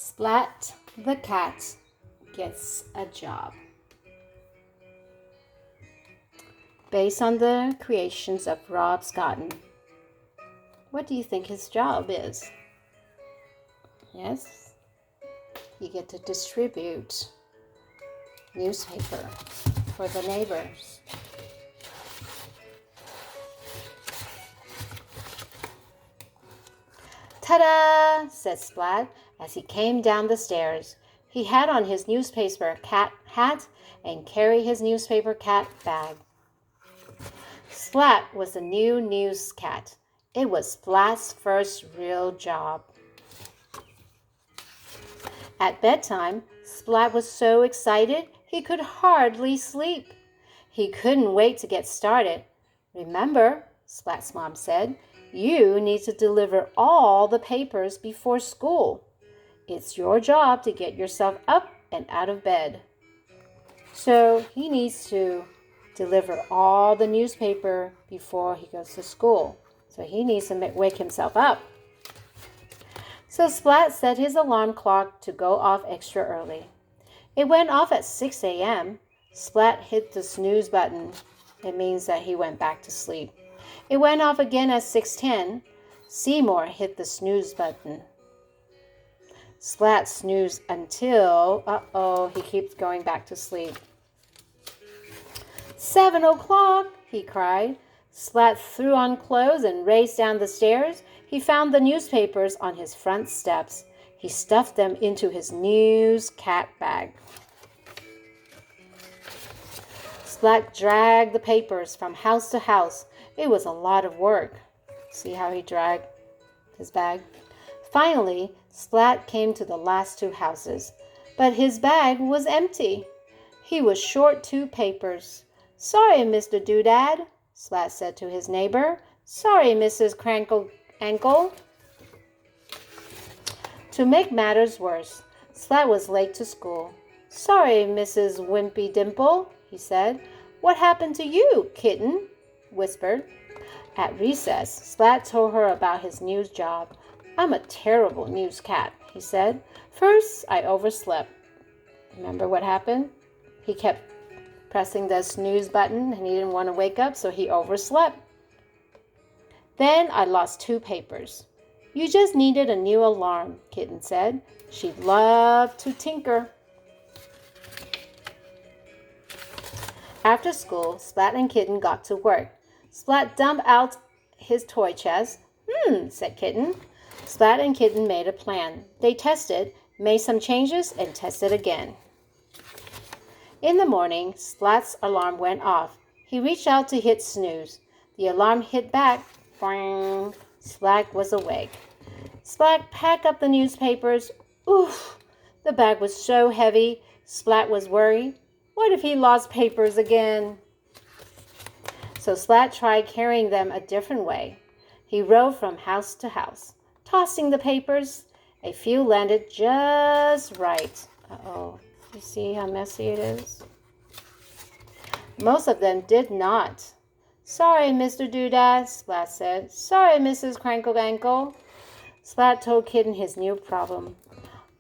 Splat the cat gets a job. Based on the creations of Rob Scotton. What do you think his job is? Yes, you get to distribute newspaper for the neighbors. Ta-da! Said Splat as he came down the stairs. He had on his newspaper cat hat and carried his newspaper cat bag. Splat was the new news cat. It was Splat's first real job. At bedtime, Splat was so excited he could hardly sleep. He couldn't wait to get started. Remember, Splat's mom said, you need to deliver all the papers before school. It's your job to get yourself up and out of bed. So he needs to deliver all the newspaper before he goes to school. So he needs to wake himself up. So Splat set his alarm clock to go off extra early. It went off at 6 a.m. Splat hit the snooze button. It means that he went back to sleep. It went off again at 6:10. Seymour hit the snooze button. Splat snoozed until, he keeps going back to sleep. 7 o'clock, he cried. Splat threw on clothes and raced down the stairs. He found the newspapers on his front steps. He stuffed them into his news cat bag. Splat dragged the papers from house to house. It was a lot of work. See how he dragged his bag? Finally, Splat came to the last 2 houses, but his bag was empty. He was short 2 papers. Sorry, Mr. Doodad, Splat said to his neighbor. Sorry, Mrs. Crankle Ankle. To make matters worse, Splat was late to school. Sorry, Mrs. Wimpy Dimple, he said. What happened to you, kitten? Whispered. At recess, Splat told her about his news job. I'm a terrible news cat, he said. First, I overslept. Remember what happened? He kept pressing the snooze button and he didn't want to wake up, so he overslept. Then I lost 2 papers. You just needed a new alarm, Kitten said. She loved to tinker. After school, Splat and Kitten got to work. Splat dumped out his toy chest. Said Kitten. Splat and Kitten made a plan. They tested, made some changes, and tested again. In the morning, Splat's alarm went off. He reached out to hit snooze. The alarm hit back. Boing. Splat was awake. Splat packed up the newspapers. Oof! The bag was so heavy. Splat was worried. What if he lost papers again? So Splat tried carrying them a different way. He rode from house to house, tossing the papers. A few landed just right. You see how messy it is? Most of them did not. Sorry, Mr. Doodad, Splat said. Sorry, Mrs. Crankle Ankle. Splat told Kitten his new problem.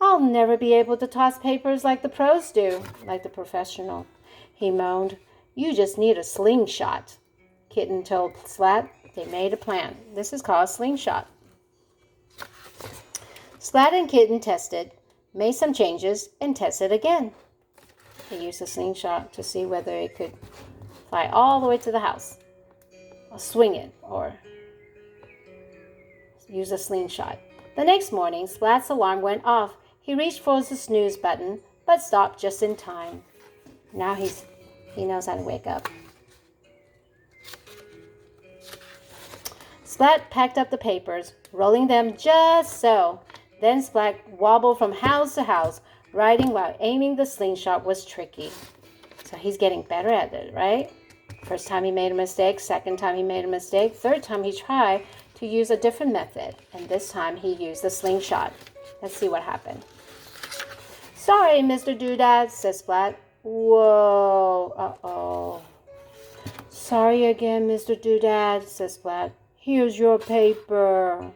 I'll never be able to toss papers like the pros do, like the professional. He moaned. You just need a slingshot. Kitten told Splat. They made a plan. This is called a slingshot. Splat and Kitten tested, made some changes, and tested again. They used a slingshot to see whether it could fly all the way to the house, or swing it, or use a slingshot. The next morning, Splat's alarm went off. He reached for the snooze button, but stopped just in time. Now he knows how to wake up. Splat packed up the papers, rolling them just so. Then Splat wobbled from house to house. Riding while aiming the slingshot was tricky. So he's getting better at it, right? First time he made a mistake, second time he made a mistake, third time he tried to use a different method. And this time he used the slingshot. Let's see what happened. Sorry, Mr. Doodad, said Splat. Whoa, Sorry again, Mr. Doodad, said Splat. Here's your paper.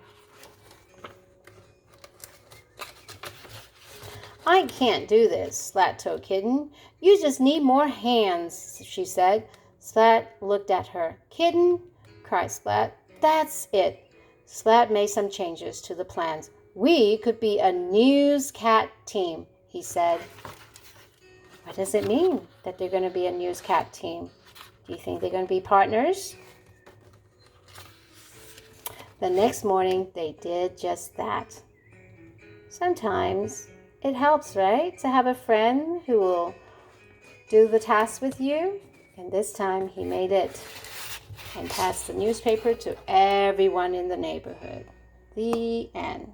I can't do this, Splat told Kitten. You just need more hands, she said. Splat looked at her. Kitten, cried Splat. That's it. Splat made some changes to the plans. We could be a newscat team, he said. What does it mean that they're going to be a newscat team? Do you think they're going to be partners? The next morning, they did just that. Sometimes it helps, right, to have a friend who will do the task with you. And this time he made it and passed the newspaper to everyone in the neighborhood. The end.